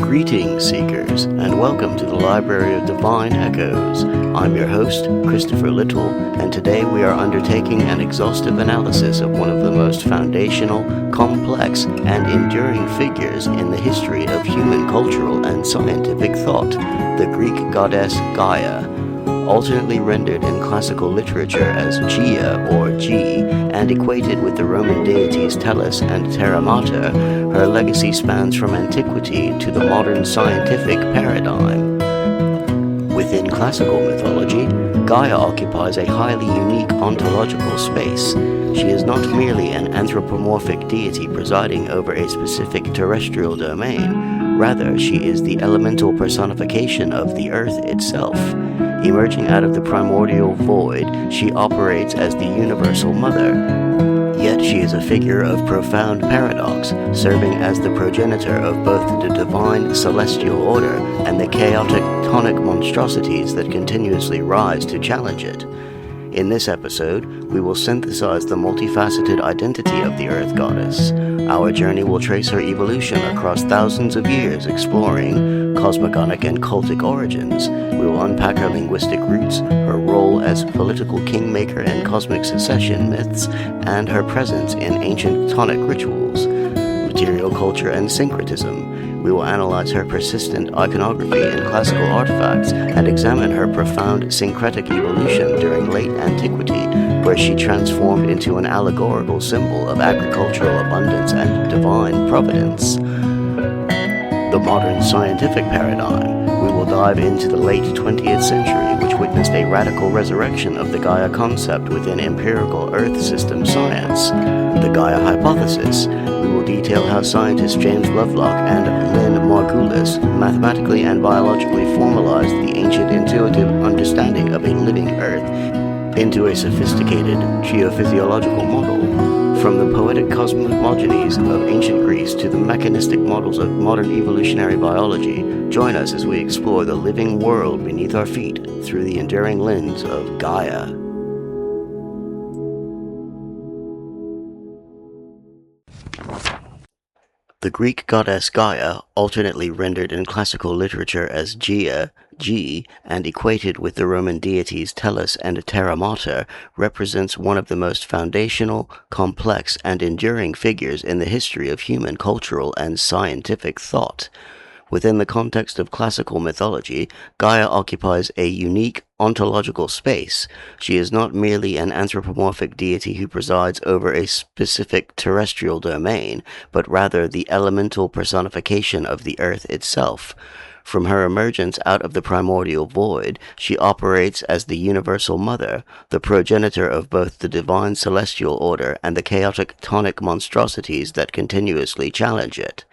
Greetings, Seekers, and welcome to the Library of Divine Echoes. I'm your host, Christopher Little, and today we are undertaking an exhaustive analysis of one of the most foundational, complex, and enduring figures in the history of human cultural and scientific thought, the Greek goddess Gaia. Alternately rendered in classical literature as Gaia or G, and equated with the Roman deities Tellus and Terra Mater, her legacy spans from antiquity to the modern scientific paradigm. Within classical mythology, Gaia occupies a highly unique ontological space. She is not merely an anthropomorphic deity presiding over a specific terrestrial domain. Rather, she is the elemental personification of the earth itself. Emerging out of the primordial void, she operates as the universal mother. Yet she is a figure of profound paradox, serving as the progenitor of both the divine celestial order and the chaotic chthonic monstrosities that continuously rise to challenge it. In this episode, we will synthesize the multifaceted identity of the Earth Goddess. Our journey will trace her evolution across thousands of years, exploring cosmogonic and cultic origins. We will unpack her linguistic roots, her role as political kingmaker and cosmic succession myths, and her presence in ancient chthonic rituals, material culture and syncretism. We will analyze her persistent iconography in classical artifacts and examine her profound syncretic evolution during late antiquity, where she transformed into an allegorical symbol of agricultural abundance and divine providence. The modern scientific paradigm. We will dive into the late 20th century, which witnessed a radical resurrection of the Gaia concept within empirical Earth system science. The Gaia Hypothesis. We will detail how scientists James Lovelock and Lynn Margulis mathematically and biologically formalized the ancient intuitive understanding of a living Earth into a sophisticated geophysiological model. From the poetic cosmogonies of ancient Greece to the mechanistic models of modern evolutionary biology, join us as we explore the living world beneath our feet through the enduring lens of Gaia. The Greek goddess Gaia, alternately rendered in classical literature as Gaia, G, and equated with the Roman deities Tellus and Terra Mater, represents one of the most foundational, complex, and enduring figures in the history of human cultural and scientific thought. Within the context of classical mythology, Gaia occupies a unique ontological space. She is not merely an anthropomorphic deity who presides over a specific terrestrial domain, but rather the elemental personification of the earth itself. From her emergence out of the primordial void, she operates as the universal mother, the progenitor of both the divine celestial order and the chaotic chthonic monstrosities that continuously challenge it.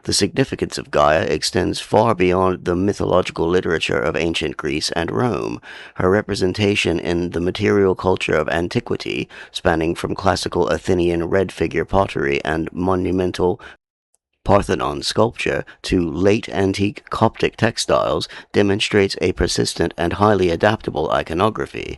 The significance of Gaia extends far beyond the mythological literature of ancient Greece and Rome. Her representation in the material culture of antiquity, spanning from classical Athenian red figure pottery and monumental Parthenon sculpture to late antique Coptic textiles, demonstrates a persistent and highly adaptable iconography.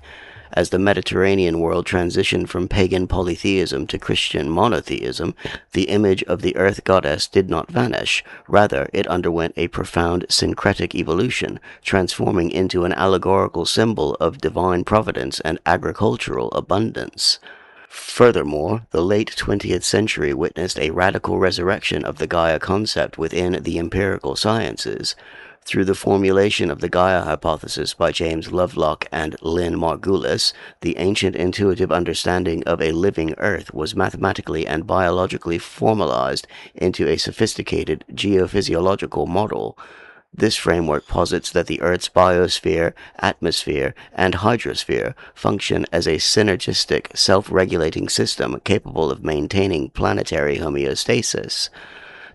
As the Mediterranean world transitioned from pagan polytheism to Christian monotheism, the image of the earth goddess did not vanish. Rather, it underwent a profound syncretic evolution, transforming into an allegorical symbol of divine providence and agricultural abundance. Furthermore, the late 20th century witnessed a radical resurrection of the Gaia concept within the empirical sciences. Through the formulation of the Gaia Hypothesis by James Lovelock and Lynn Margulis, the ancient intuitive understanding of a living Earth was mathematically and biologically formalized into a sophisticated geophysiological model. This framework posits that the Earth's biosphere, atmosphere, and hydrosphere function as a synergistic, self-regulating system capable of maintaining planetary homeostasis.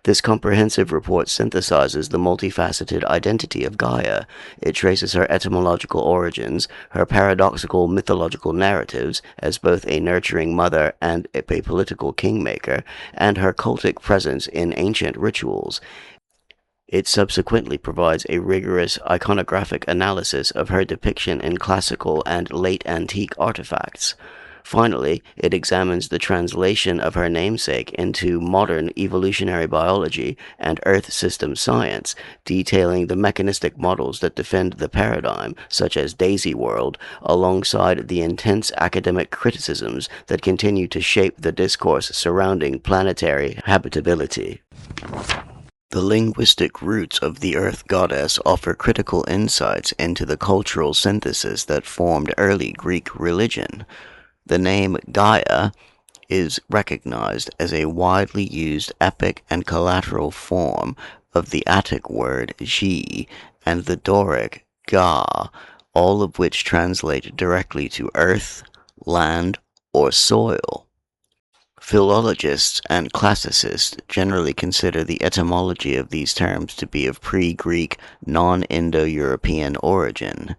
This comprehensive report synthesizes the multifaceted identity of Gaia. It traces her etymological origins, her paradoxical mythological narratives as both a nurturing mother and a political kingmaker, and her cultic presence in ancient rituals. It subsequently provides a rigorous iconographic analysis of her depiction in classical and late antique artifacts. Finally, it examines the translation of her namesake into modern evolutionary biology and Earth system science, detailing the mechanistic models that defend the paradigm, such as Daisy World, alongside the intense academic criticisms that continue to shape the discourse surrounding planetary habitability. The linguistic roots of the Earth goddess offer critical insights into the cultural synthesis that formed early Greek religion. The name Gaia is recognized as a widely used epic and collateral form of the Attic word Ge and the Doric Ga, all of which translate directly to earth, land, or soil. Philologists and classicists generally consider the etymology of these terms to be of pre-Greek, non-Indo-European origin.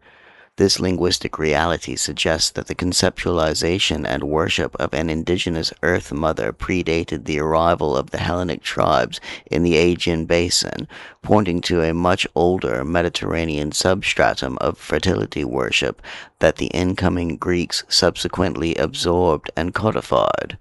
This linguistic reality suggests that the conceptualization and worship of an indigenous Earth Mother predated the arrival of the Hellenic tribes in the Aegean Basin, pointing to a much older Mediterranean substratum of fertility worship that the incoming Greeks subsequently absorbed and codified.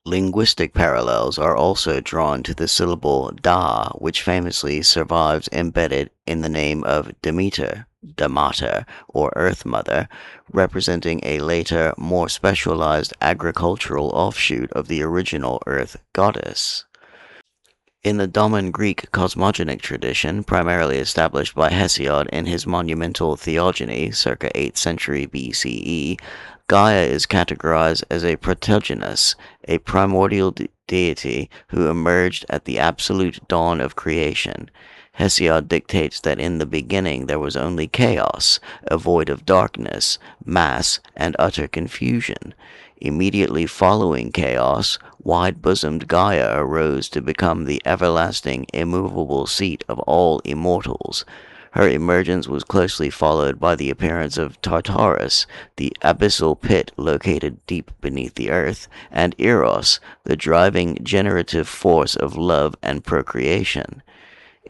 Linguistic parallels are also drawn to the syllable Da, which famously survives embedded in the name of Demeter, Damater, or Earth Mother, representing a later, more specialized agricultural offshoot of the original Earth goddess. In the Dominant Greek cosmogonic tradition, primarily established by Hesiod in his monumental Theogony circa 8th century BCE, Gaia is categorized as a protogenous, a primordial deity who emerged at the absolute dawn of creation. Hesiod dictates that in the beginning there was only chaos, a void of darkness, mass, and utter confusion. Immediately following chaos, wide-bosomed Gaia arose to become the everlasting, immovable seat of all immortals. Her emergence was closely followed by the appearance of Tartarus, the abyssal pit located deep beneath the earth, and Eros, the driving generative force of love and procreation.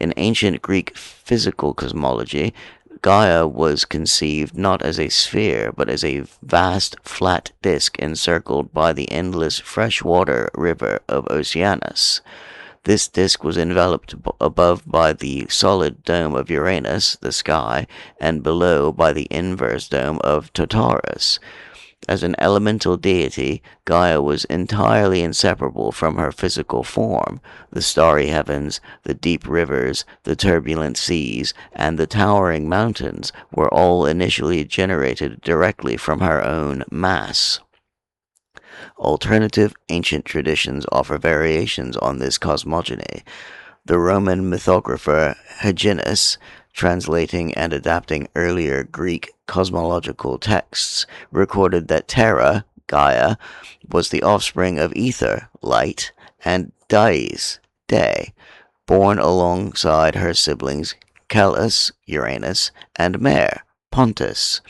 In ancient Greek physical cosmology, Gaia was conceived not as a sphere, but as a vast flat disk encircled by the endless freshwater river of Oceanus. This disk was enveloped above by the solid dome of Uranus, the sky, and below by the inverse dome of Tartarus. As an elemental deity, Gaia was entirely inseparable from her physical form. The starry heavens, the deep rivers, the turbulent seas, and the towering mountains were all initially generated directly from her own mass. Alternative ancient traditions offer variations on this cosmogony. The Roman mythographer Hyginus, translating and adapting earlier Greek cosmological texts, recorded that Terra, Gaia, was the offspring of ether, light, and deities, day, born alongside her siblings Calus, Uranus, and Mare, Pontus.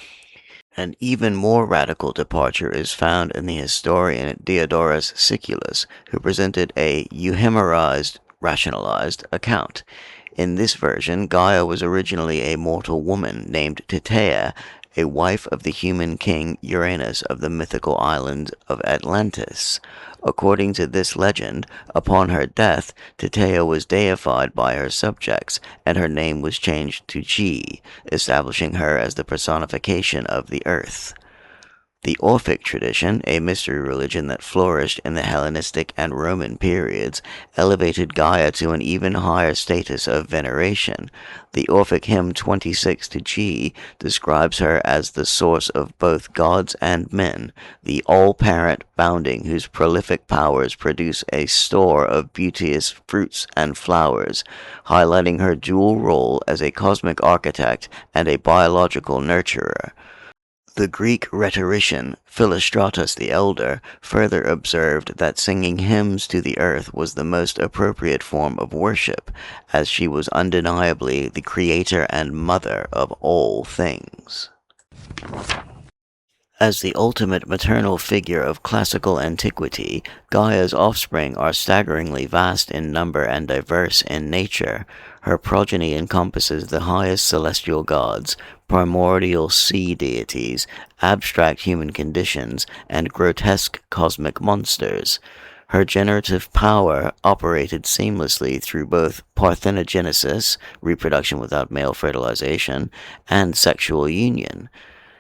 An even more radical departure is found in the historian Diodorus Siculus, who presented a euhemerized, rationalized account. In this version, Gaia was originally a mortal woman named Titea, a wife of the human king Uranus of the mythical island of Atlantis. According to this legend, upon her death, Titea was deified by her subjects, and her name was changed to Ge, establishing her as the personification of the earth. The Orphic tradition, a mystery religion that flourished in the Hellenistic and Roman periods, elevated Gaia to an even higher status of veneration. The Orphic hymn 26 to Ge describes her as the source of both gods and men, the all-parent bounding whose prolific powers produce a store of beauteous fruits and flowers, highlighting her dual role as a cosmic architect and a biological nurturer. The Greek rhetorician Philostratus the Elder further observed that singing hymns to the earth was the most appropriate form of worship, as she was undeniably the creator and mother of all things. As the ultimate maternal figure of classical antiquity, Gaia's offspring are staggeringly vast in number and diverse in nature. Her progeny encompasses the highest celestial gods, primordial sea deities, abstract human conditions, and grotesque cosmic monsters. Her generative power operated seamlessly through both parthenogenesis, reproduction without male fertilization, and sexual union.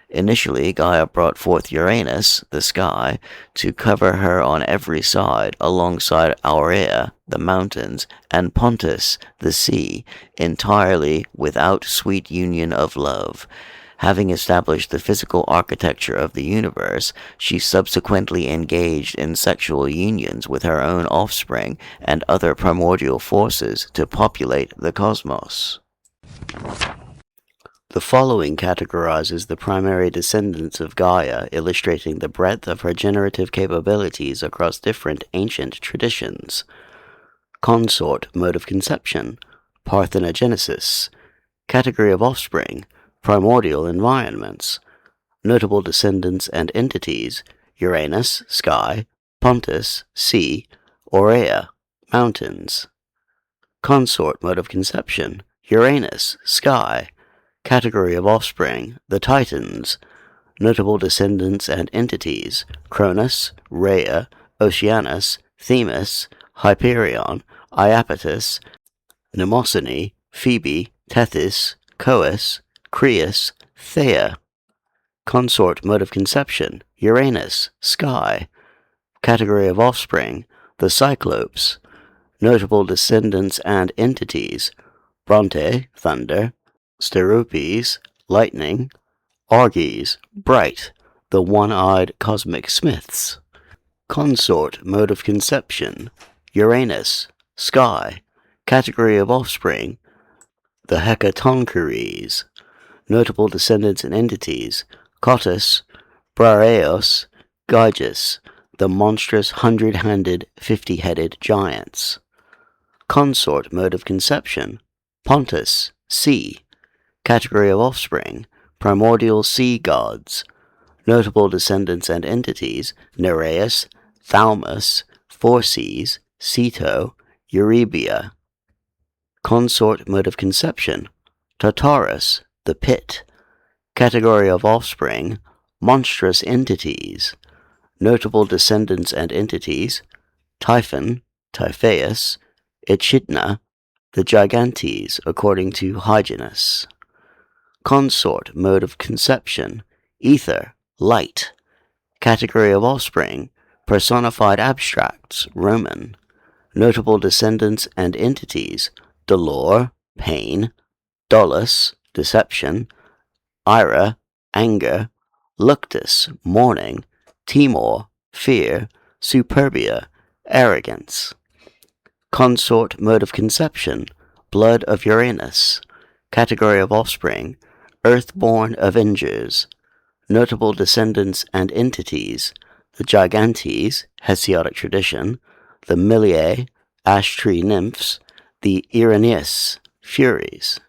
Initially, Gaia brought forth Uranus, the sky, to cover her on every side, alongside Aurea, the mountains, and Pontus, the sea, entirely without sweet union of love. Having established the physical architecture of the universe, she subsequently engaged in sexual unions with her own offspring and other primordial forces to populate the cosmos. The following categorizes the primary descendants of Gaia, illustrating the breadth of her generative capabilities across different ancient traditions. Consort, mode of conception, parthenogenesis. Category of offspring, primordial environments. Notable descendants and entities, Uranus, sky, Pontus, sea, Aurea, mountains. Consort, mode of conception, Uranus, sky. Category of offspring, the Titans. Notable descendants and entities, Cronus, Rhea, Oceanus, Themis, Hyperion, Iapetus, Mnemosyne, Phoebe, Tethys, Coes, Creus, Thea. Consort, mode of conception, Uranus, sky. Category of offspring, the Cyclopes. Notable descendants and entities, Bronte, thunder, Steropes, lightning, Arges, bright, the one-eyed cosmic smiths. Consort, mode of conception, Uranus, sky. Category of offspring, the Hecatoncheires. Notable descendants and entities, Cottus, Briareos, Gyges, the monstrous 100-handed, 50-headed giants. Consort, mode of conception, Pontus, sea. Category of offspring, primordial sea gods. Notable descendants and entities, Nereus, Thaumas, Phorcys, Ceto, Eurybia. Consort, mode of conception, Tartarus, the pit. Category of offspring, monstrous entities. Notable descendants and entities, Typhon, Typhaeus, Echidna, the Gigantes, according to Hyginus. Consort, mode of conception, ether, light. Category of offspring, personified abstracts, Roman. Notable descendants and entities, dolor, pain, dolus, deception, ira, anger, luctus, mourning, timor, fear, superbia, arrogance. Consort, mode of conception, blood of Uranus. Category of offspring, earthborn avengers. Notable descendants and entities, the Gigantes, Hesiodic tradition, the Miliae, ash tree nymphs, the Irenaeus, furies.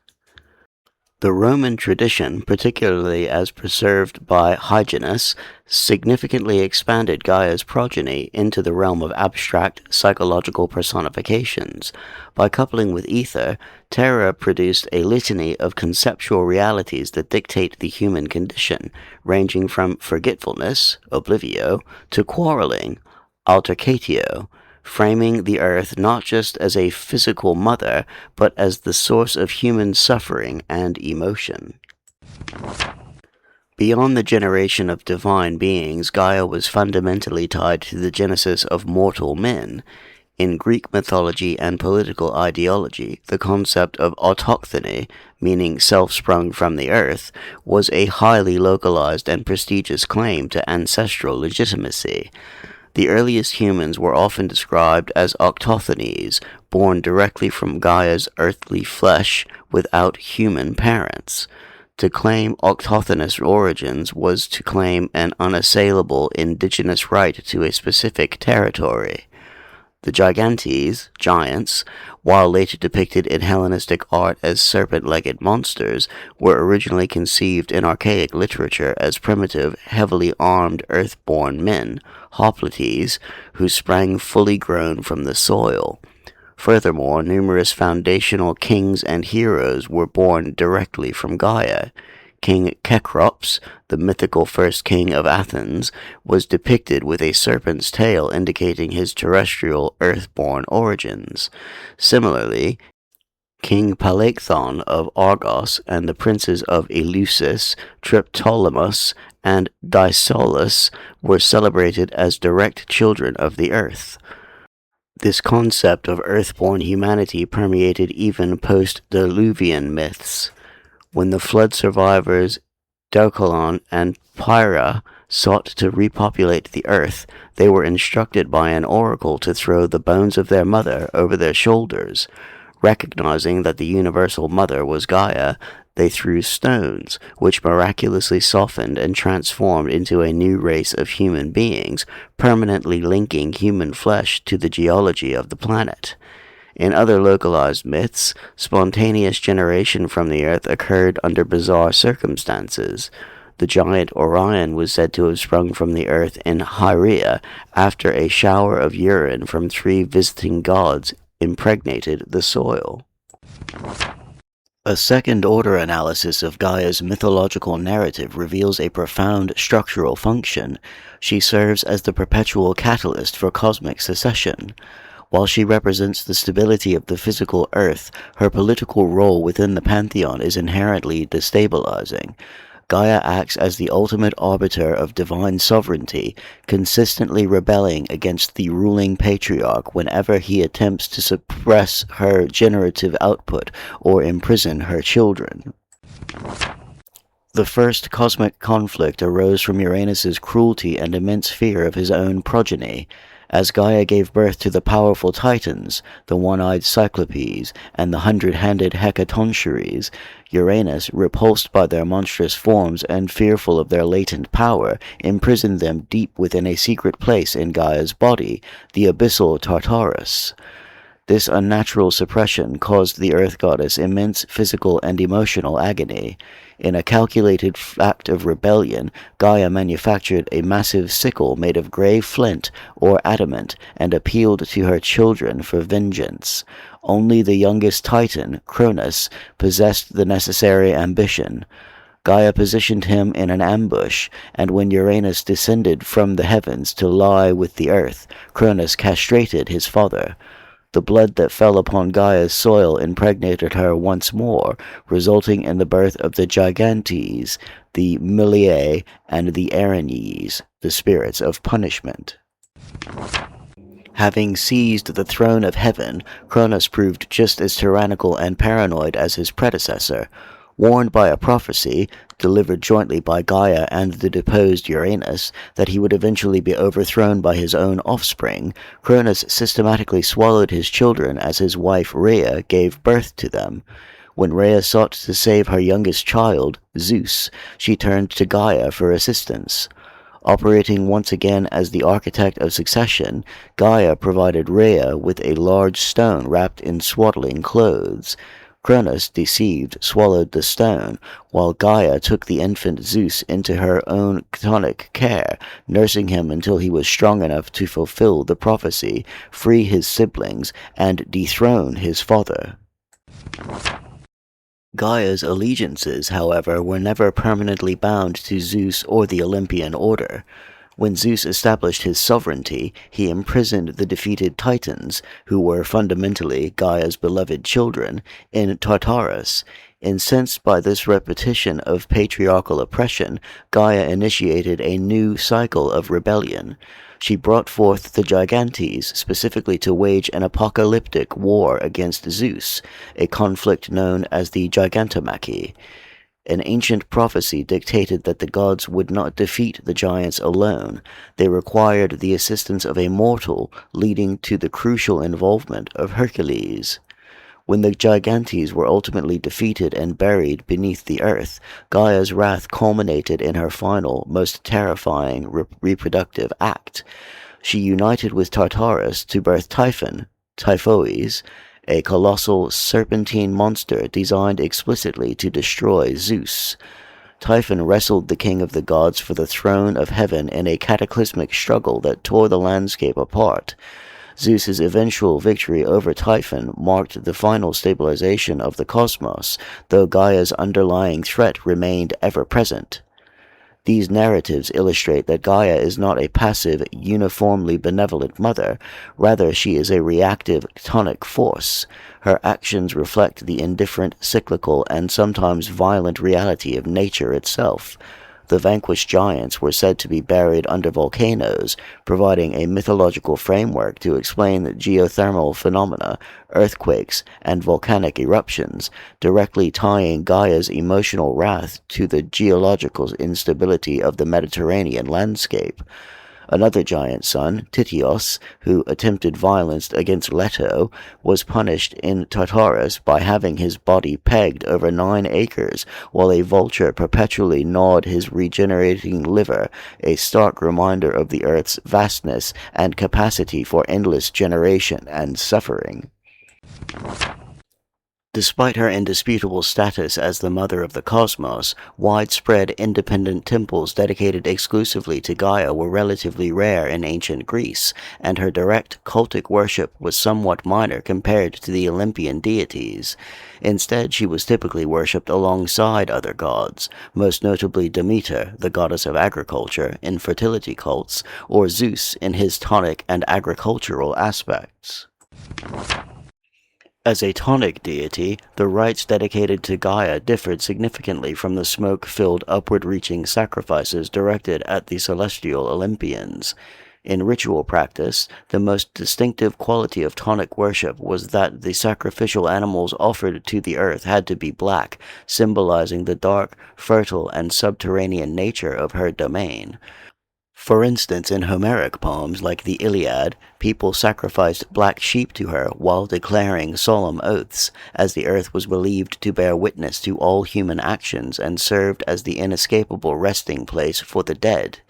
The Roman tradition, particularly as preserved by Hyginus, significantly expanded Gaia's progeny into the realm of abstract psychological personifications. By coupling with ether, Terra produced a litany of conceptual realities that dictate the human condition, ranging from forgetfulness, oblivio, to quarreling, altercatio, framing the earth not just as a physical mother, but as the source of human suffering and emotion. Beyond the generation of divine beings, Gaia was fundamentally tied to the genesis of mortal men. In Greek mythology and political ideology, the concept of autochthony, meaning self-sprung from the earth, was a highly localized and prestigious claim to ancestral legitimacy. The earliest humans were often described as autochthones, born directly from Gaia's earthly flesh without human parents. To claim autochthonous origins was to claim an unassailable indigenous right to a specific territory. The gigantes, giants, while later depicted in Hellenistic art as serpent-legged monsters, were originally conceived in archaic literature as primitive, heavily armed earth-born men, hoplites, who sprang fully grown from the soil. Furthermore, numerous foundational kings and heroes were born directly from Gaia. King Cecrops, the mythical first king of Athens, was depicted with a serpent's tail indicating his terrestrial, earth-born origins. Similarly, King Palaethon of Argos and the princes of Eleusis, Triptolemus, and Dicelus were celebrated as direct children of the earth. This concept of earth-born humanity permeated even post-Diluvian myths. When the flood survivors Deucalion and Pyrrha sought to repopulate the earth, they were instructed by an oracle to throw the bones of their mother over their shoulders. Recognizing that the universal mother was Gaia, they threw stones, which miraculously softened and transformed into a new race of human beings, permanently linking human flesh to the geology of the planet. In other localized myths, spontaneous generation from the earth occurred under bizarre circumstances. The giant Orion was said to have sprung from the earth in Hyrea after a shower of urine from 3 visiting gods impregnated the soil. A second-order analysis of Gaia's mythological narrative reveals a profound structural function. She serves as the perpetual catalyst for cosmic succession. While she represents the stability of the physical earth, her political role within the pantheon is inherently destabilizing. Gaia acts as the ultimate arbiter of divine sovereignty, consistently rebelling against the ruling patriarch whenever he attempts to suppress her generative output or imprison her children. The first cosmic conflict arose from Uranus's cruelty and immense fear of his own progeny. As Gaia gave birth to the powerful Titans, the one-eyed Cyclopes, and the 100-handed Hecatoncheires, Uranus, repulsed by their monstrous forms and fearful of their latent power, imprisoned them deep within a secret place in Gaia's body, the abyssal Tartarus. This unnatural suppression caused the Earth Goddess immense physical and emotional agony. In a calculated act of rebellion, Gaia manufactured a massive sickle made of grey flint or adamant and appealed to her children for vengeance. Only the youngest Titan, Cronus, possessed the necessary ambition. Gaia positioned him in an ambush, and when Uranus descended from the heavens to lie with the earth, Cronus castrated his father. The blood that fell upon Gaia's soil impregnated her once more, resulting in the birth of the Gigantes, the Miliae, and the Erinyes, the spirits of punishment. Having seized the throne of heaven, Cronus proved just as tyrannical and paranoid as his predecessor. Warned by a prophecy, delivered jointly by Gaia and the deposed Uranus, that he would eventually be overthrown by his own offspring, Cronus systematically swallowed his children as his wife Rhea gave birth to them. When Rhea sought to save her youngest child, Zeus, she turned to Gaia for assistance. Operating once again as the architect of succession, Gaia provided Rhea with a large stone wrapped in swaddling clothes. Cronus, deceived, swallowed the stone, while Gaia took the infant Zeus into her own chthonic care, nursing him until he was strong enough to fulfill the prophecy, free his siblings, and dethrone his father. Gaia's allegiances, however, were never permanently bound to Zeus or the Olympian order. When Zeus established his sovereignty, he imprisoned the defeated Titans, who were fundamentally Gaia's beloved children, in Tartarus. Incensed by this repetition of patriarchal oppression, Gaia initiated a new cycle of rebellion. She brought forth the Gigantes specifically to wage an apocalyptic war against Zeus, a conflict known as the Gigantomachy. An ancient prophecy dictated that the gods would not defeat the giants alone. They required the assistance of a mortal, leading to the crucial involvement of Hercules. When the Gigantes were ultimately defeated and buried beneath the earth, Gaia's wrath culminated in her final, most terrifying reproductive act. She united with Tartarus to birth Typhon, Typhoes, a colossal serpentine monster designed explicitly to destroy Zeus. Typhon wrestled the king of the gods for the throne of heaven in a cataclysmic struggle that tore the landscape apart. Zeus's eventual victory over Typhon marked the final stabilization of the cosmos, though Gaia's underlying threat remained ever present. These narratives illustrate that Gaia is not a passive, uniformly benevolent mother. Rather, she is a reactive, chthonic force. Her actions reflect the indifferent, cyclical, and sometimes violent reality of nature itself. The vanquished giants were said to be buried under volcanoes, providing a mythological framework to explain geothermal phenomena, earthquakes, and volcanic eruptions, directly tying Gaia's emotional wrath to the geological instability of the Mediterranean landscape. Another giant son, Tityos, who attempted violence against Leto, was punished in Tartarus by having his body pegged over 9 acres, while a vulture perpetually gnawed his regenerating liver, a stark reminder of the Earth's vastness and capacity for endless generation and suffering. Despite her indisputable status as the mother of the cosmos, widespread independent temples dedicated exclusively to Gaia were relatively rare in ancient Greece, and her direct cultic worship was somewhat minor compared to the Olympian deities. Instead, she was typically worshipped alongside other gods, most notably Demeter, the goddess of agriculture, in fertility cults, or Zeus in his chthonic and agricultural aspects. As a chthonic deity, the rites dedicated to Gaia differed significantly from the smoke-filled upward-reaching sacrifices directed at the celestial Olympians. In ritual practice, the most distinctive quality of chthonic worship was that the sacrificial animals offered to the earth had to be black, symbolizing the dark, fertile, and subterranean nature of her domain. For instance, in Homeric poems like the Iliad, people sacrificed black sheep to her while declaring solemn oaths, as the earth was believed to bear witness to all human actions and served as the inescapable resting place for the dead.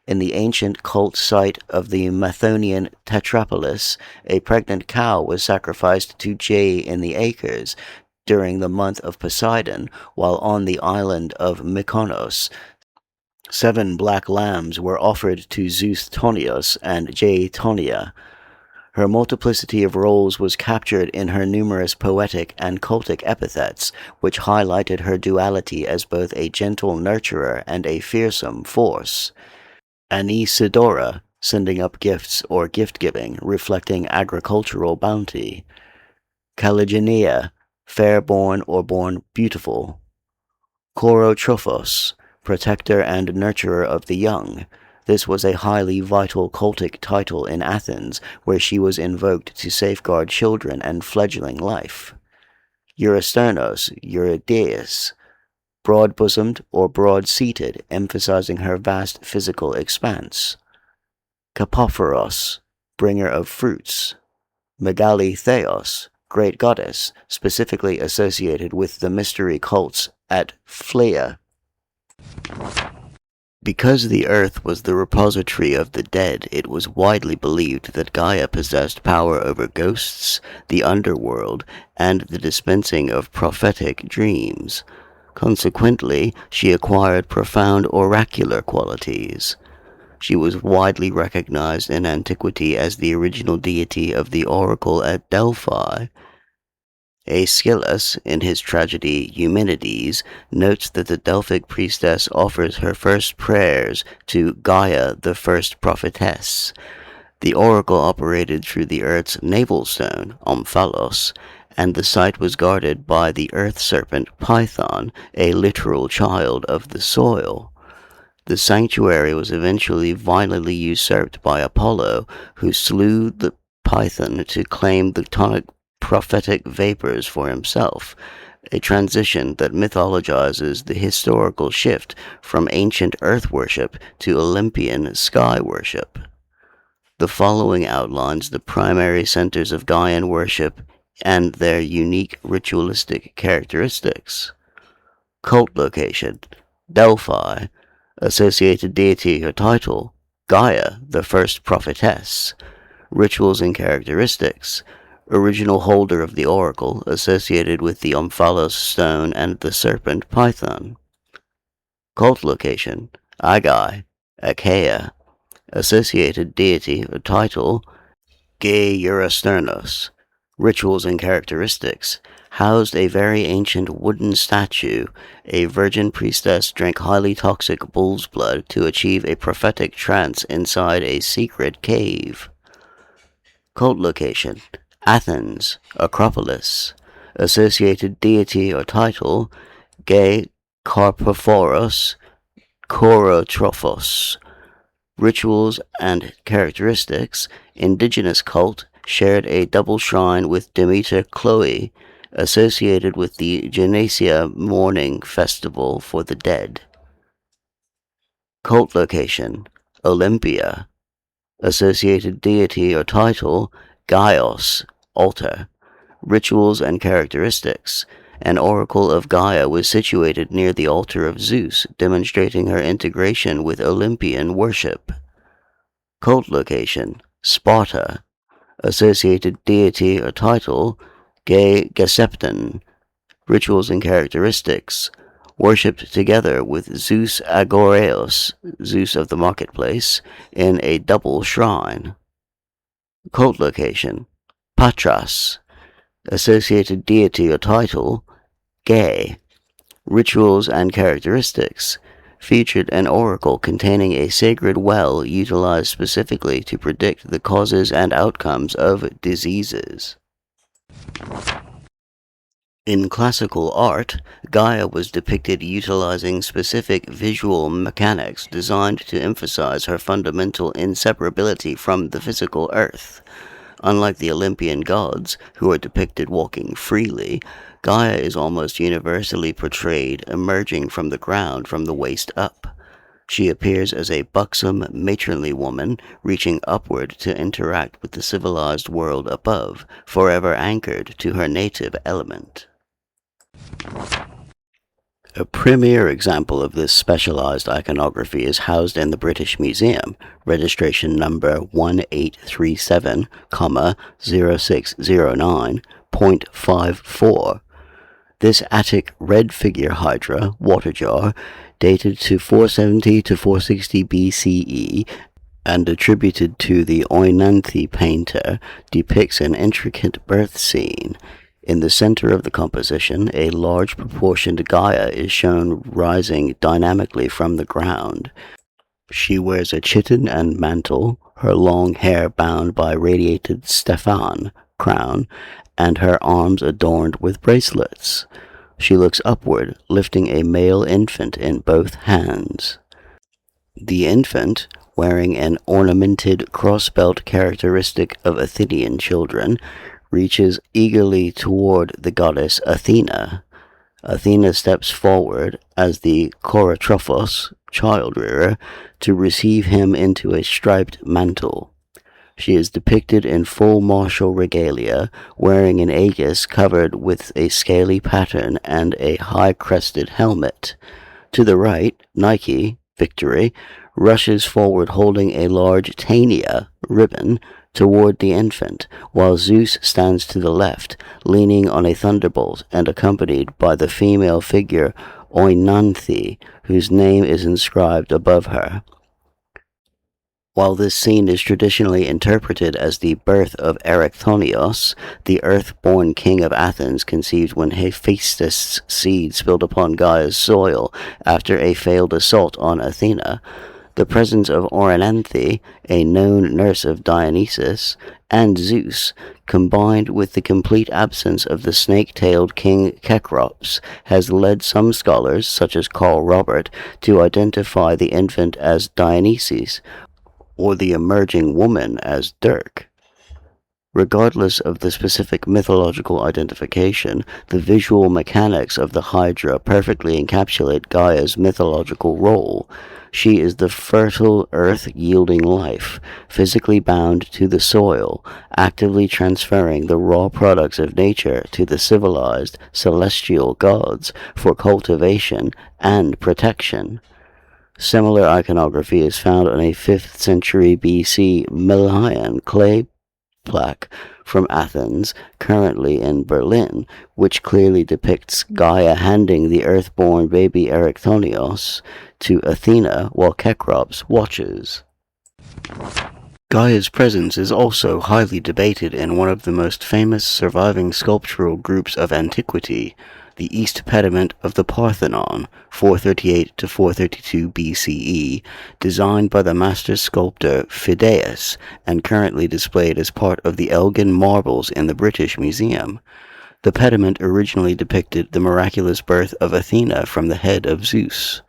In the ancient cult site of the Mathonian Tetrapolis, a pregnant cow was sacrificed to Jay in the acres during the month of Poseidon, while on the island of Mykonos, 7 black lambs were offered to Zeus Tonios and Jay Tonia. Her multiplicity of roles was captured in her numerous poetic and cultic epithets, which highlighted her duality as both a gentle nurturer and a fearsome force. Anisidora, sending up gifts or gift-giving, reflecting agricultural bounty. Calligenea, fair-born or born beautiful. Korotrophos, protector and nurturer of the young. This was a highly vital cultic title in Athens, where she was invoked to safeguard children and fledgling life. Eurysternos, Eurydeus, broad-bosomed or broad-seated, emphasizing her vast physical expanse. Kapophoros, bringer of fruits. Megali Theos, great goddess, specifically associated with the mystery cults at Phleia. Because the earth was the repository of the dead, it was widely believed that Gaia possessed power over ghosts, the underworld, and the dispensing of prophetic dreams. Consequently, she acquired profound oracular qualities. She was widely recognized in antiquity as the original deity of the oracle at Delphi. Aeschylus, in his tragedy Eumenides, notes that the Delphic priestess offers her first prayers to Gaia, the first prophetess. The oracle operated through the earth's navel stone, Omphalos, and the site was guarded by the earth serpent Python, a literal child of the soil. The sanctuary was eventually violently usurped by Apollo, who slew the Python to claim the chthonic prophetic vapors for himself, a transition that mythologizes the historical shift from ancient earth worship to Olympian sky worship. The following outlines the primary centers of Gaian worship and their unique ritualistic characteristics. Cult location: Delphi. Associated deity or title: Gaia, the first prophetess. Rituals and characteristics. Original holder of the oracle, associated with the Omphalos stone and the serpent python. Cult location. Agai, Achaia. Associated deity or title. Ge Eurysthenos. Rituals and characteristics. Housed a very ancient wooden statue. A virgin priestess drank highly toxic bull's blood to achieve a prophetic trance inside a secret cave. Cult location. Athens, Acropolis. Associated deity or title. Ge Carpophoros Korotrophos. Rituals and characteristics. Indigenous cult, shared a double shrine with Demeter Chloe, associated with the Genesia mourning festival for the dead. Cult location. Olympia. Associated deity or title. Gaios, altar. Rituals and characteristics. An oracle of Gaia was situated near the altar of Zeus, demonstrating her integration with Olympian worship. Cult location. Sparta. Associated deity or title. Gesepton. Rituals and characteristics. Worshipped together with Zeus Agoreos, Zeus of the marketplace, in a double shrine. Cult location. Patras. Associated deity or title. Ge. Rituals and characteristics. Featured an oracle containing a sacred well utilized specifically to predict the causes and outcomes of diseases. In classical art, Gaia was depicted utilizing specific visual mechanics designed to emphasize her fundamental inseparability from the physical earth. Unlike the Olympian gods, who are depicted walking freely, Gaia is almost universally portrayed emerging from the ground from the waist up. She appears as a buxom, matronly woman, reaching upward to interact with the civilized world above, forever anchored to her native element. A premier example of this specialized iconography is housed in the British Museum, registration number 1837,0609.54. This Attic red figure hydra, water jar, dated to 470 to 460 BCE, and attributed to the Oinanthi painter, depicts an intricate birth scene. In the center of the composition, a large proportioned Gaia is shown rising dynamically from the ground. She wears a chiton and mantle, her long hair bound by radiated Stefan crown, and her arms adorned with bracelets. She looks upward, lifting a male infant in both hands. The infant, wearing an ornamented crossbelt characteristic of Athenian children, reaches eagerly toward the goddess Athena. Athena steps forward as the Korotrophos, child-rearer, to receive him into a striped mantle. She is depicted in full martial regalia, wearing an aegis covered with a scaly pattern and a high-crested helmet. To the right, Nike, Victory, rushes forward holding a large Tania ribbon toward the infant, while Zeus stands to the left, leaning on a thunderbolt and accompanied by the female figure Oinanthi, whose name is inscribed above her. While this scene is traditionally interpreted as the birth of Erecthonios, the earth-born king of Athens conceived when Hephaestus' seed spilled upon Gaia's soil after a failed assault on Athena, the presence of Oronanthe, a known nurse of Dionysus, and Zeus, combined with the complete absence of the snake-tailed king Cecrops, has led some scholars, such as Carl Robert, to identify the infant as Dionysus, or the emerging woman as Dirk. Regardless of the specific mythological identification, the visual mechanics of the Hydra perfectly encapsulate Gaia's mythological role. She is the fertile earth-yielding life, physically bound to the soil, actively transferring the raw products of nature to the civilized, celestial gods for cultivation and protection. Similar iconography is found on a 5th century BC Melian clay plaque from Athens, currently in Berlin, which clearly depicts Gaia handing the earth-born baby Erectonios to Athena while Cecrops watches. Gaia's presence is also highly debated in one of the most famous surviving sculptural groups of antiquity, the east pediment of the Parthenon, 438 to 432 BCE, designed by the master sculptor Phidias and currently displayed as part of the Elgin marbles in the British Museum. The pediment originally depicted the miraculous birth of Athena from the head of Zeus.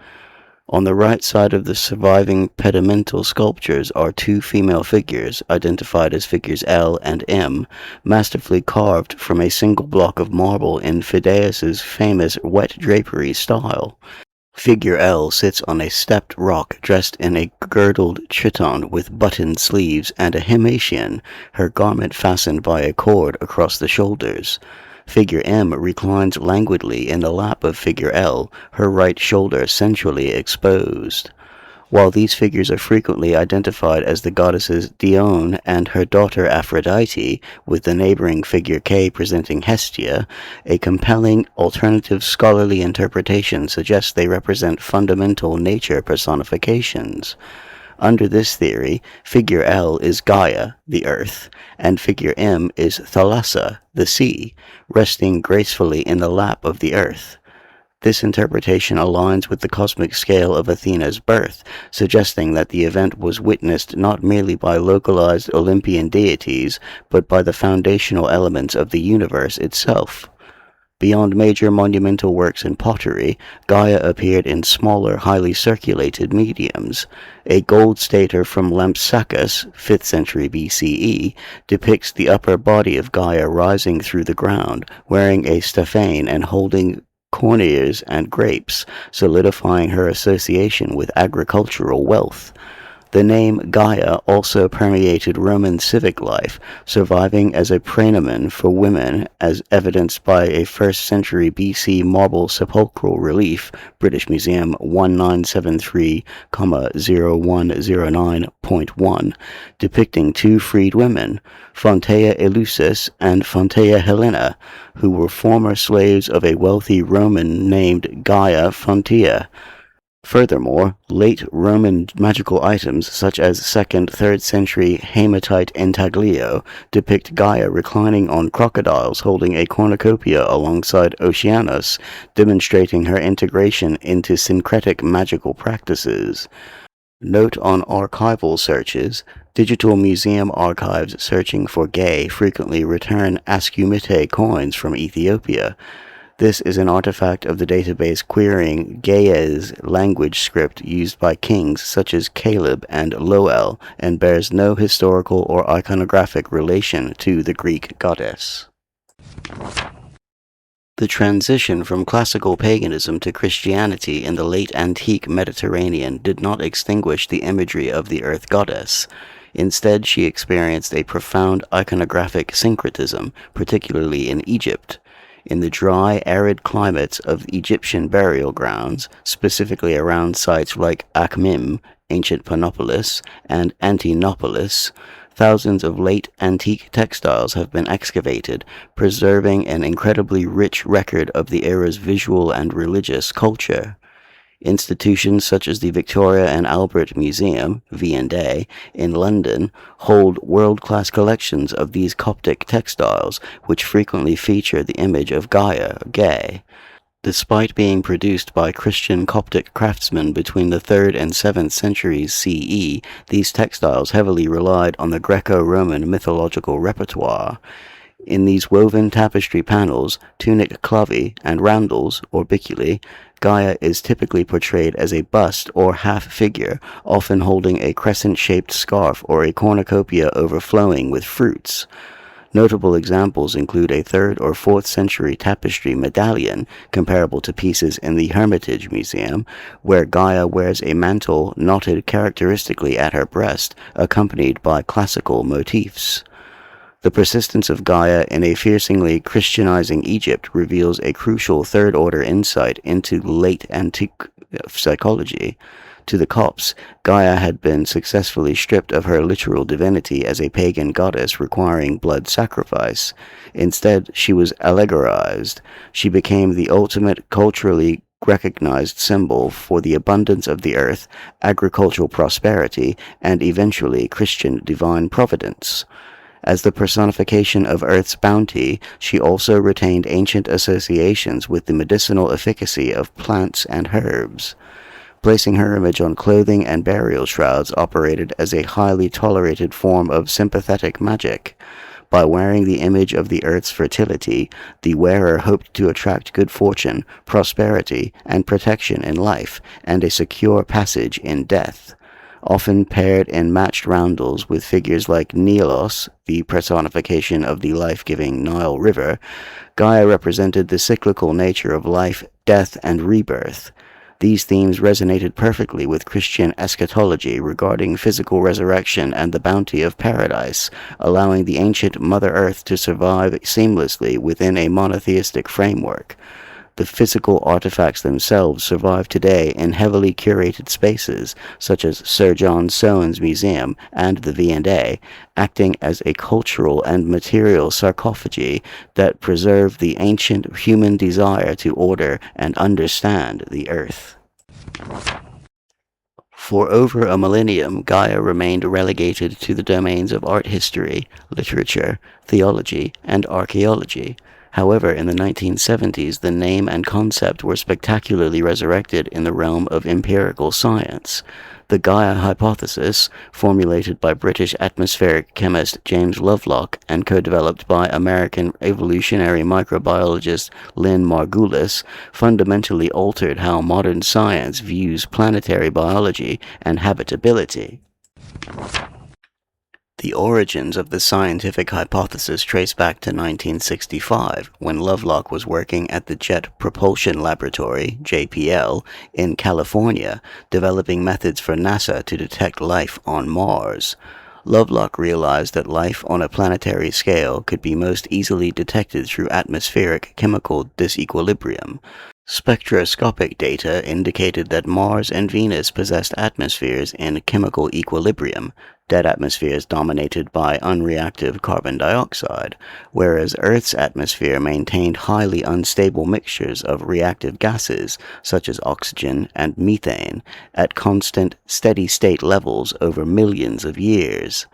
On the right side of the surviving pedimental sculptures are two female figures, identified as figures L and M, masterfully carved from a single block of marble in Phidias's famous wet drapery style. Figure L sits on a stepped rock dressed in a girdled chiton with buttoned sleeves and a himation, her garment fastened by a cord across the shoulders. Figure M reclines languidly in the lap of figure L, her right shoulder sensually exposed. While these figures are frequently identified as the goddesses Dione and her daughter Aphrodite, with the neighboring figure K presenting Hestia, a compelling alternative scholarly interpretation suggests they represent fundamental nature personifications. Under this theory, figure L is Gaia, the earth, and figure M is Thalassa, the sea, resting gracefully in the lap of the earth. This interpretation aligns with the cosmic scale of Athena's birth, suggesting that the event was witnessed not merely by localized Olympian deities, but by the foundational elements of the universe itself. Beyond major monumental works in pottery, Gaia appeared in smaller, highly circulated mediums. A gold stater from Lampsacus, 5th century BCE, depicts the upper body of Gaia rising through the ground, wearing a stephane and holding corn-ears and grapes, solidifying her association with agricultural wealth. The name Gaia also permeated Roman civic life, surviving as a praenomen for women as evidenced by a 1st century BC marble sepulchral relief, British Museum 1973,0109.1, depicting two freed women, Fonteia Eleusis and Fonteia Helena, who were former slaves of a wealthy Roman named Gaia Fontia. Furthermore, late Roman magical items such as 2nd-3rd century hematite intaglio depict Gaia reclining on crocodiles holding a cornucopia alongside Oceanus, demonstrating her integration into syncretic magical practices. Note on archival searches, digital museum archives searching for Gay frequently return Askumite coins from Ethiopia. This is an artifact of the database querying Gaia's language script used by kings such as Caleb and Loel, and bears no historical or iconographic relation to the Greek goddess. The transition from classical paganism to Christianity in the late antique Mediterranean did not extinguish the imagery of the earth goddess. Instead, she experienced a profound iconographic syncretism, particularly in Egypt. In the dry, arid climates of Egyptian burial grounds, specifically around sites like Akhmim, ancient Panopolis, and Antinopolis, thousands of late antique textiles have been excavated, preserving an incredibly rich record of the era's visual and religious culture. Institutions such as the Victoria and Albert Museum, V&A, in London hold world-class collections of these Coptic textiles, which frequently feature the image of Gaia, Gay. Despite being produced by Christian Coptic craftsmen between the 3rd and 7th centuries CE, these textiles heavily relied on the Greco-Roman mythological repertoire. In these woven tapestry panels, tunic clavi, and roundels, or biculi, Gaia is typically portrayed as a bust or half-figure, often holding a crescent-shaped scarf or a cornucopia overflowing with fruits. Notable examples include a 3rd or 4th century tapestry medallion, comparable to pieces in the Hermitage Museum, where Gaia wears a mantle knotted characteristically at her breast, accompanied by classical motifs. The persistence of Gaia in a fiercely Christianizing Egypt reveals a crucial third-order insight into late antique psychology. To the Copts, Gaia had been successfully stripped of her literal divinity as a pagan goddess requiring blood sacrifice. Instead, she was allegorized. She became the ultimate culturally recognized symbol for the abundance of the earth, agricultural prosperity, and eventually Christian divine providence. As the personification of Earth's bounty, she also retained ancient associations with the medicinal efficacy of plants and herbs. Placing her image on clothing and burial shrouds operated as a highly tolerated form of sympathetic magic. By wearing the image of the Earth's fertility, the wearer hoped to attract good fortune, prosperity, and protection in life, and a secure passage in death. Often paired in matched roundels with figures like Nilos, the personification of the life-giving Nile River, Gaia represented the cyclical nature of life, death, and rebirth. These themes resonated perfectly with Christian eschatology regarding physical resurrection and the bounty of paradise, allowing the ancient Mother Earth to survive seamlessly within a monotheistic framework. The physical artifacts themselves survive today in heavily curated spaces, such as Sir John Soane's Museum and the V&A, acting as a cultural and material sarcophagi that preserve the ancient human desire to order and understand the earth. For over a millennium, Gaia remained relegated to the domains of art history, literature, theology, and archaeology. However, in the 1970s, the name and concept were spectacularly resurrected in the realm of empirical science. The Gaia Hypothesis, formulated by British atmospheric chemist James Lovelock and co-developed by American evolutionary microbiologist Lynn Margulis, fundamentally altered how modern science views planetary biology and habitability. The origins of the scientific hypothesis trace back to 1965, when Lovelock was working at the Jet Propulsion Laboratory, JPL, in California, developing methods for NASA to detect life on Mars. Lovelock realized that life on a planetary scale could be most easily detected through atmospheric chemical disequilibrium. Spectroscopic data indicated that Mars and Venus possessed atmospheres in chemical equilibrium, dead atmospheres dominated by unreactive carbon dioxide, whereas Earth's atmosphere maintained highly unstable mixtures of reactive gases, such as oxygen and methane, at constant, steady-state levels over millions of years.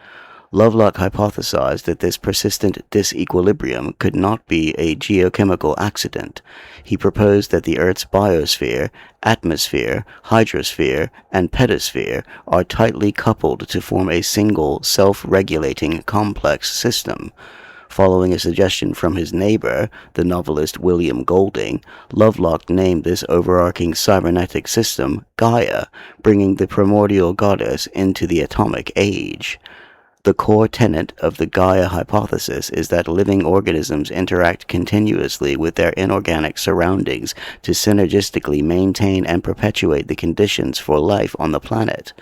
Lovelock hypothesized that this persistent disequilibrium could not be a geochemical accident. He proposed that the Earth's biosphere, atmosphere, hydrosphere, and pedosphere are tightly coupled to form a single, self-regulating complex system. Following a suggestion from his neighbor, the novelist William Golding, Lovelock named this overarching cybernetic system Gaia, bringing the primordial goddess into the atomic age. The core tenet of the Gaia hypothesis is that living organisms interact continuously with their inorganic surroundings to synergistically maintain and perpetuate the conditions for life on the planet.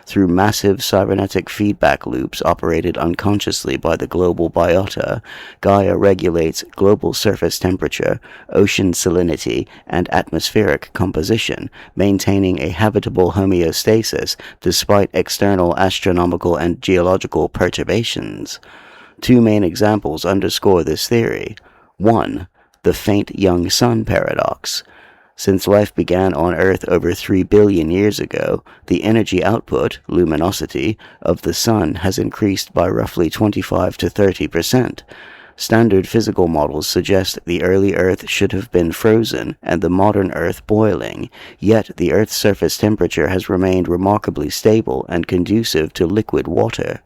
Through massive cybernetic feedback loops operated unconsciously by the global biota, Gaia regulates global surface temperature, ocean salinity, and atmospheric composition, maintaining a habitable homeostasis despite external astronomical and geological perturbations. Two main examples underscore this theory. 1. The faint young sun paradox. Since life began on Earth over 3 billion years ago, the energy output, luminosity, of the sun has increased by roughly 25 to 30%. Standard physical models suggest the early Earth should have been frozen and the modern Earth boiling, yet the Earth's surface temperature has remained remarkably stable and conducive to liquid water.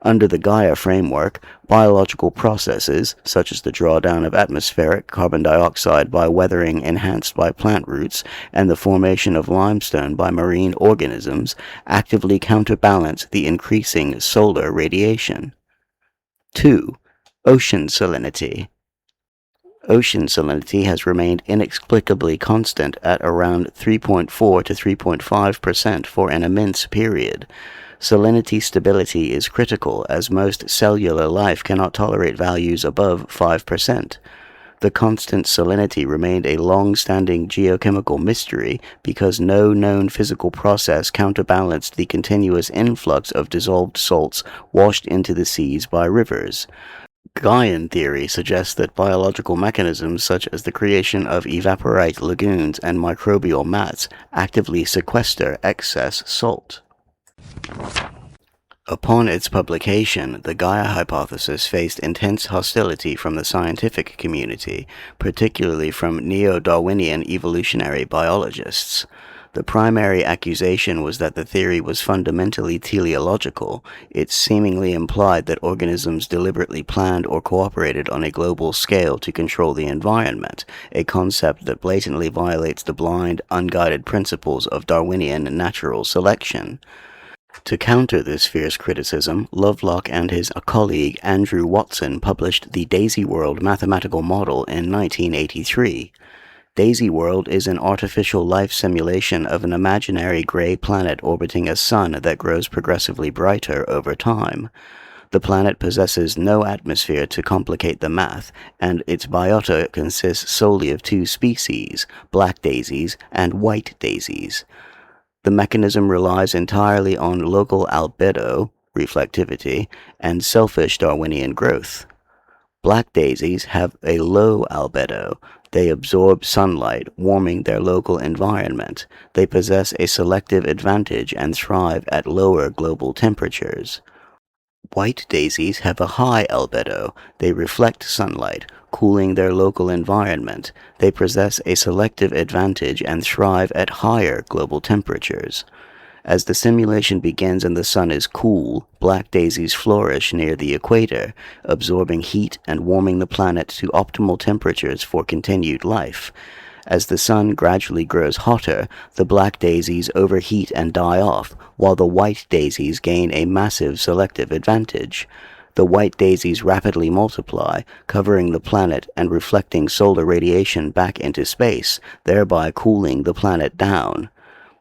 Under the Gaia framework, biological processes, such as the drawdown of atmospheric carbon dioxide by weathering enhanced by plant roots and the formation of limestone by marine organisms, actively counterbalance the increasing solar radiation. 2. Ocean salinity. Ocean salinity has remained inexplicably constant at around 3.4 to 3.5% for an immense period. Salinity stability is critical as most cellular life cannot tolerate values above 5%. The constant salinity remained a long-standing geochemical mystery because no known physical process counterbalanced the continuous influx of dissolved salts washed into the seas by rivers. Gaian theory suggests that biological mechanisms such as the creation of evaporite lagoons and microbial mats actively sequester excess salt. Upon its publication, the Gaia Hypothesis faced intense hostility from the scientific community, particularly from neo-Darwinian evolutionary biologists. The primary accusation was that the theory was fundamentally teleological. It seemingly implied that organisms deliberately planned or cooperated on a global scale to control the environment, a concept that blatantly violates the blind, unguided principles of Darwinian natural selection. To counter this fierce criticism, Lovelock and his colleague Andrew Watson published the Daisy World mathematical model in 1983. Daisy World is an artificial life simulation of an imaginary gray planet orbiting a sun that grows progressively brighter over time. The planet possesses no atmosphere to complicate the math, and its biota consists solely of two species, black daisies and white daisies. The mechanism relies entirely on local albedo, reflectivity, and selfish Darwinian growth. Black daisies have a low albedo. They absorb sunlight, warming their local environment. They possess a selective advantage and thrive at lower global temperatures. White daisies have a high albedo. They reflect sunlight, cooling their local environment. They possess a selective advantage and thrive at higher global temperatures. As the simulation begins and the sun is cool, black daisies flourish near the equator, absorbing heat and warming the planet to optimal temperatures for continued life. As the sun gradually grows hotter, the black daisies overheat and die off, while the white daisies gain a massive selective advantage. The white daisies rapidly multiply, covering the planet and reflecting solar radiation back into space, thereby cooling the planet down.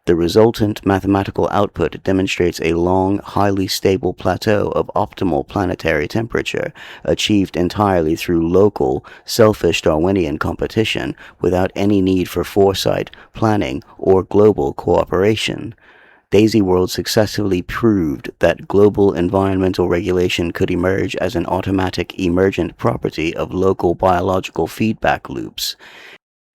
The resultant mathematical output demonstrates a long, highly stable plateau of optimal planetary temperature, achieved entirely through local, selfish Darwinian competition without any need for foresight, planning, or global cooperation. Daisy World successfully proved that global environmental regulation could emerge as an automatic emergent property of local biological feedback loops.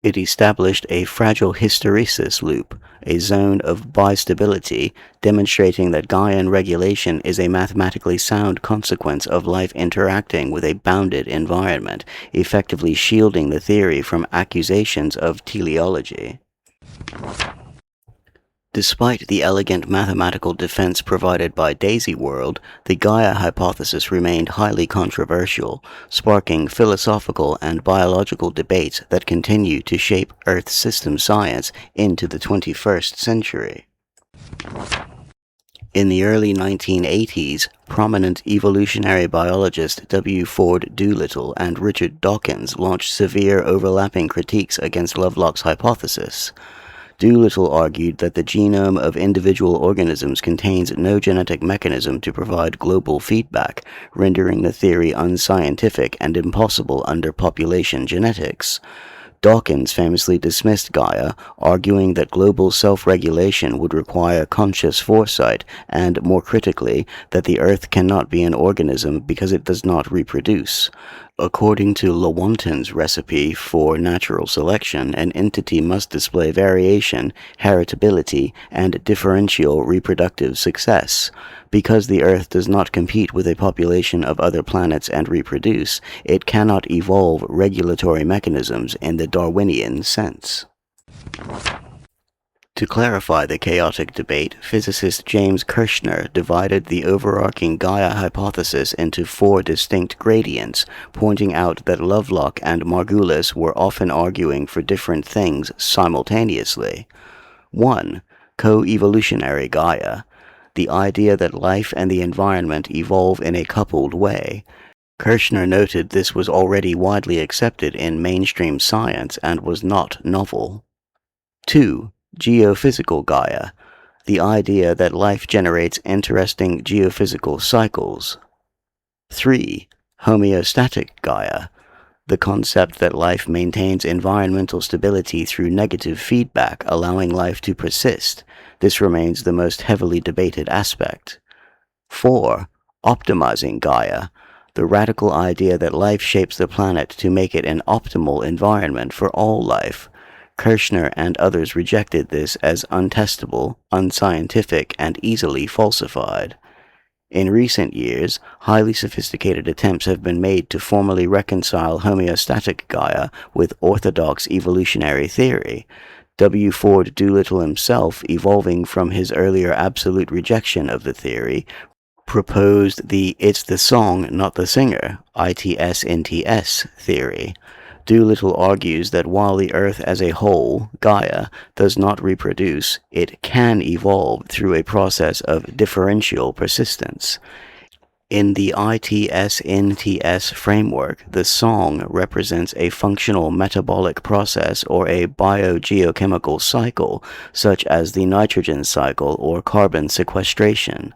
It established a fragile hysteresis loop, a zone of bistability, demonstrating that Gaian regulation is a mathematically sound consequence of life interacting with a bounded environment, effectively shielding the theory from accusations of teleology. Despite the elegant mathematical defense provided by Daisy World, the Gaia hypothesis remained highly controversial, sparking philosophical and biological debates that continue to shape Earth system science into the 21st century. In the early 1980s, prominent evolutionary biologist W. Ford Doolittle and Richard Dawkins launched severe overlapping critiques against Lovelock's hypothesis. Doolittle argued that the genome of individual organisms contains no genetic mechanism to provide global feedback, rendering the theory unscientific and impossible under population genetics. Dawkins famously dismissed Gaia, arguing that global self-regulation would require conscious foresight, and, more critically, that the Earth cannot be an organism because it does not reproduce. According to Lewontin's recipe for natural selection, an entity must display variation, heritability, and differential reproductive success. Because the Earth does not compete with a population of other planets and reproduce, it cannot evolve regulatory mechanisms in the Darwinian sense. To clarify the chaotic debate, physicist James Kirshner divided the overarching Gaia hypothesis into 4 distinct gradients, pointing out that Lovelock and Margulis were often arguing for different things simultaneously. 1. Co-evolutionary Gaia, the idea that life and the environment evolve in a coupled way. Kirshner noted this was already widely accepted in mainstream science and was not novel. 2. Geophysical Gaia, the idea that life generates interesting geophysical cycles. 3. Homeostatic Gaia, The concept that life maintains environmental stability through negative feedback, allowing life to persist. This remains the most heavily debated aspect. 4. Optimizing Gaia. The radical idea that life shapes the planet to make it an optimal environment for all life. Kirchner and others rejected this as untestable, unscientific, and easily falsified. In recent years, highly sophisticated attempts have been made to formally reconcile homeostatic Gaia with orthodox evolutionary theory. W. Ford Doolittle himself, evolving from his earlier absolute rejection of the theory, proposed the "it's the song, not the singer" (ITS-NTS) theory. Doolittle argues that while the Earth as a whole, Gaia, does not reproduce, it can evolve through a process of differential persistence. In the ITS-NTS framework, the song represents a functional metabolic process or a biogeochemical cycle, such as the nitrogen cycle or carbon sequestration.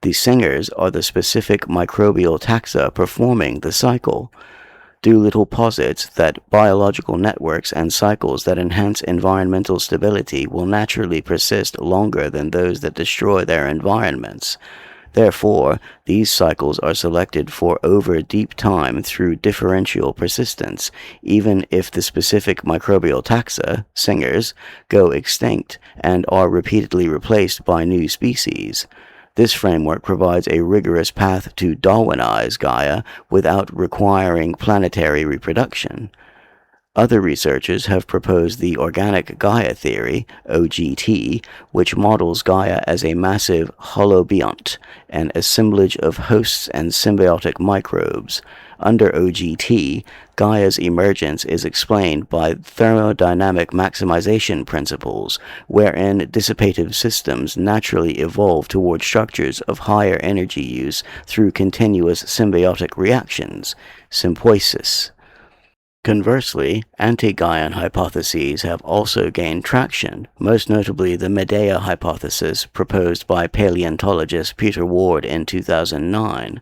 The singers are the specific microbial taxa performing the cycle. Doolittle posits that biological networks and cycles that enhance environmental stability will naturally persist longer than those that destroy their environments. Therefore, these cycles are selected for over deep time through differential persistence, even if the specific microbial taxa, singers, go extinct and are repeatedly replaced by new species. This framework provides a rigorous path to Darwinize Gaia without requiring planetary reproduction. Other researchers have proposed the organic Gaia theory, OGT, which models Gaia as a massive holobiont, an assemblage of hosts and symbiotic microbes. Under OGT, Gaia's emergence is explained by thermodynamic maximization principles, wherein dissipative systems naturally evolve toward structures of higher energy use through continuous symbiotic reactions, symbiosis. Conversely, anti-Gaian hypotheses have also gained traction, most notably the Medea hypothesis proposed by paleontologist Peter Ward in 2009.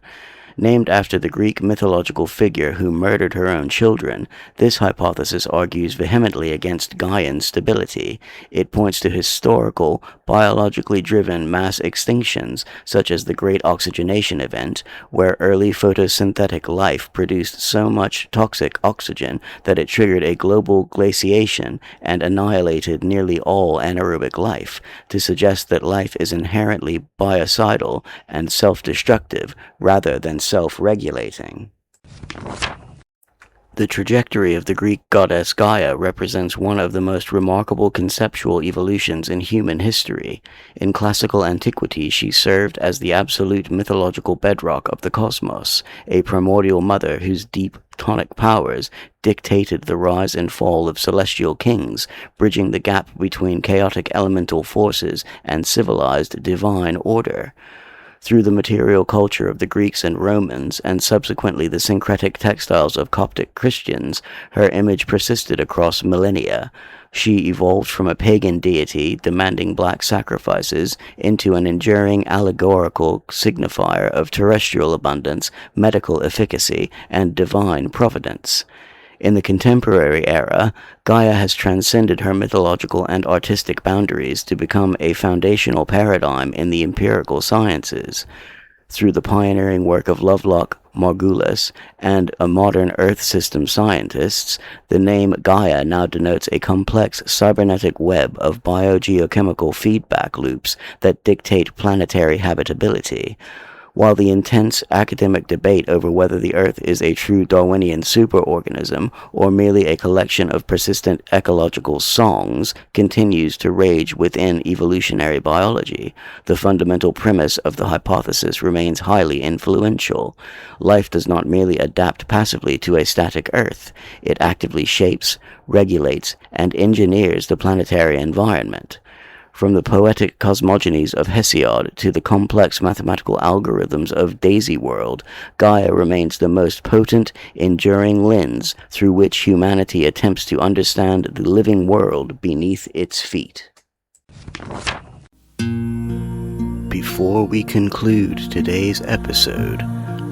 Named after the Greek mythological figure who murdered her own children, this hypothesis argues vehemently against Gaian stability. It points to historical, biologically driven mass extinctions, such as the Great Oxygenation Event, where early photosynthetic life produced so much toxic oxygen that it triggered a global glaciation and annihilated nearly all anaerobic life, to suggest that life is inherently biocidal and self-destructive rather than self-regulating. The trajectory of the Greek goddess Gaia represents one of the most remarkable conceptual evolutions in human history. In classical antiquity, she served as the absolute mythological bedrock of the cosmos, a primordial mother whose deep chthonic powers dictated the rise and fall of celestial kings, bridging the gap between chaotic elemental forces and civilized divine order. Through the material culture of the Greeks and Romans, and subsequently the syncretic textiles of Coptic Christians, her image persisted across millennia. She evolved from a pagan deity demanding black sacrifices into an enduring allegorical signifier of terrestrial abundance, medical efficacy, and divine providence. In the contemporary era, Gaia has transcended her mythological and artistic boundaries to become a foundational paradigm in the empirical sciences. Through the pioneering work of Lovelock, Margulis, and a modern Earth system scientists, the name Gaia now denotes a complex cybernetic web of biogeochemical feedback loops that dictate planetary habitability. While the intense academic debate over whether the Earth is a true Darwinian superorganism or merely a collection of persistent ecological songs continues to rage within evolutionary biology, the fundamental premise of the hypothesis remains highly influential. Life does not merely adapt passively to a static Earth. It actively shapes, regulates, and engineers the planetary environment. From the poetic cosmogonies of Hesiod to the complex mathematical algorithms of Daisy World, Gaia remains the most potent, enduring lens through which humanity attempts to understand the living world beneath its feet. Before we conclude today's episode,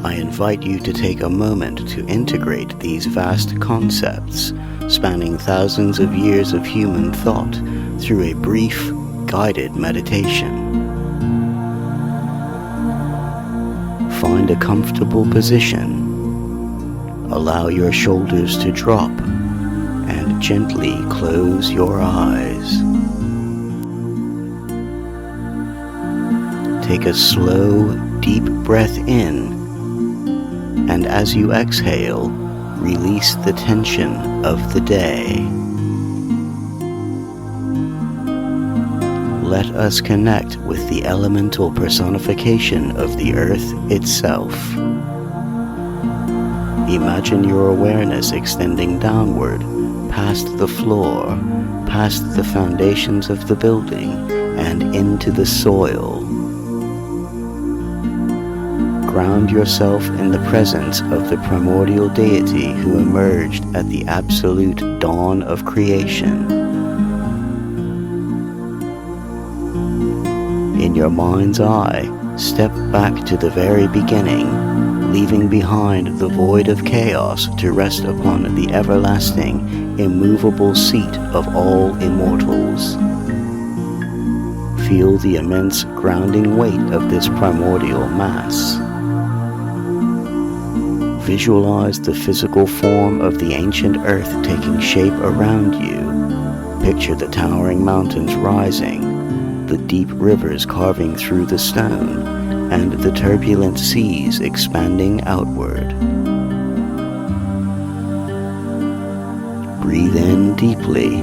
I invite you to take a moment to integrate these vast concepts, spanning thousands of years of human thought, through a brief, guided meditation. Find a comfortable position. Allow your shoulders to drop and gently close your eyes. Take a slow, deep breath in, and as you exhale, release the tension of the day. Let us connect with the elemental personification of the earth itself. Imagine your awareness extending downward, past the floor, past the foundations of the building, and into the soil. Ground yourself in the presence of the primordial deity who emerged at the absolute dawn of creation. In your mind's eye, step back to the very beginning, leaving behind the void of chaos to rest upon the everlasting, immovable seat of all immortals. Feel the immense grounding weight of this primordial mass. Visualize the physical form of the ancient earth taking shape around you. Picture the towering mountains rising, the deep rivers carving through the stone, and the turbulent seas expanding outward. Breathe in deeply.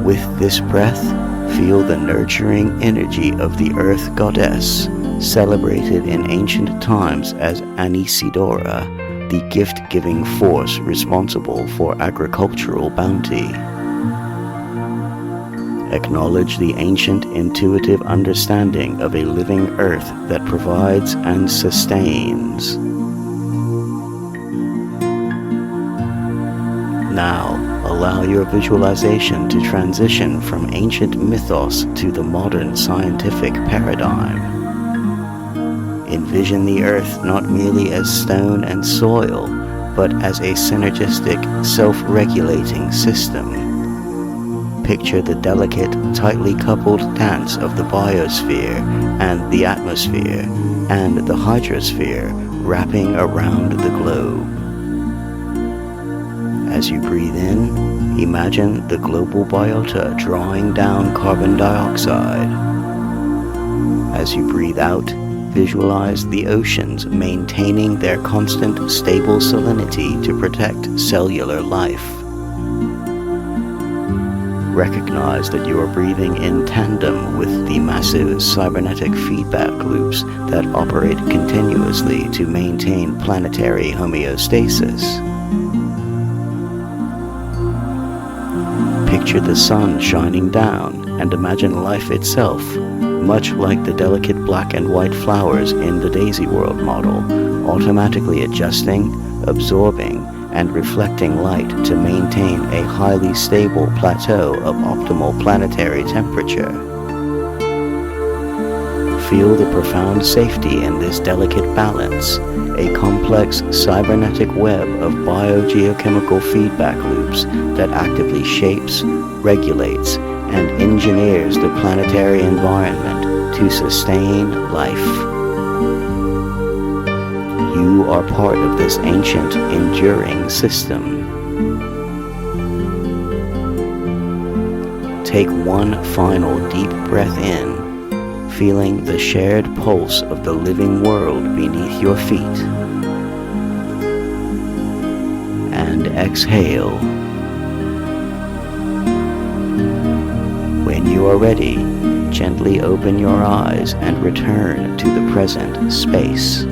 With this breath, feel the nurturing energy of the earth goddess, celebrated in ancient times as Anisidora, the gift-giving force responsible for agricultural bounty. Acknowledge the ancient intuitive understanding of a living earth that provides and sustains. Now, allow your visualization to transition from ancient mythos to the modern scientific paradigm. Envision the earth not merely as stone and soil, but as a synergistic, self-regulating system. Picture the delicate, tightly coupled dance of the biosphere and the atmosphere and the hydrosphere wrapping around the globe. As you breathe in, imagine the global biota drawing down carbon dioxide. As you breathe out, visualize the oceans maintaining their constant, stable salinity to protect cellular life. Recognize that you are breathing in tandem with the massive cybernetic feedback loops that operate continuously to maintain planetary homeostasis. Picture the sun shining down and imagine life itself, much like the delicate black and white flowers in the Daisy World model, automatically adjusting, absorbing, and reflecting light to maintain a highly stable plateau of optimal planetary temperature. Feel the profound safety in this delicate balance, a complex cybernetic web of biogeochemical feedback loops that actively shapes, regulates, and engineers the planetary environment to sustain life. You are part of this ancient, enduring system. Take one final deep breath in, feeling the shared pulse of the living world beneath your feet. And exhale. When you are ready, gently open your eyes and return to the present space.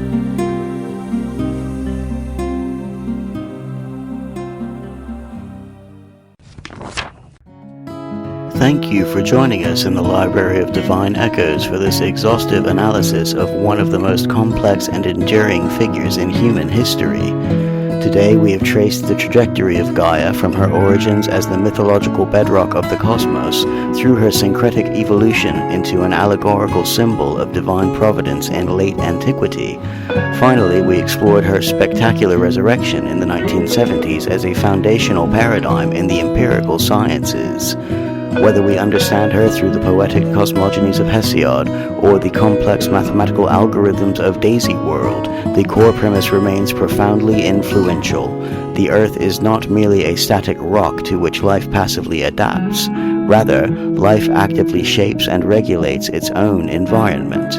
Thank you for joining us in the Library of Divine Echoes for this exhaustive analysis of one of the most complex and enduring figures in human history. Today we have traced the trajectory of Gaia from her origins as the mythological bedrock of the cosmos through her syncretic evolution into an allegorical symbol of divine providence in late antiquity. Finally, we explored her spectacular resurrection in the 1970s as a foundational paradigm in the empirical sciences. Whether we understand her through the poetic cosmogonies of Hesiod or the complex mathematical algorithms of Daisy World, the core premise remains profoundly influential. The Earth is not merely a static rock to which life passively adapts. Rather, life actively shapes and regulates its own environment.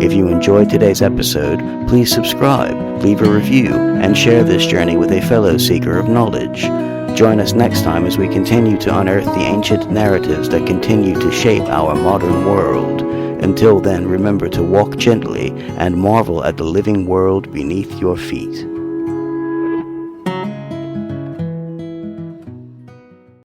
If you enjoyed today's episode, please subscribe, leave a review, and share this journey with a fellow seeker of knowledge. Join us next time as we continue to unearth the ancient narratives that continue to shape our modern world. Until then, remember to walk gently and marvel at the living world beneath your feet.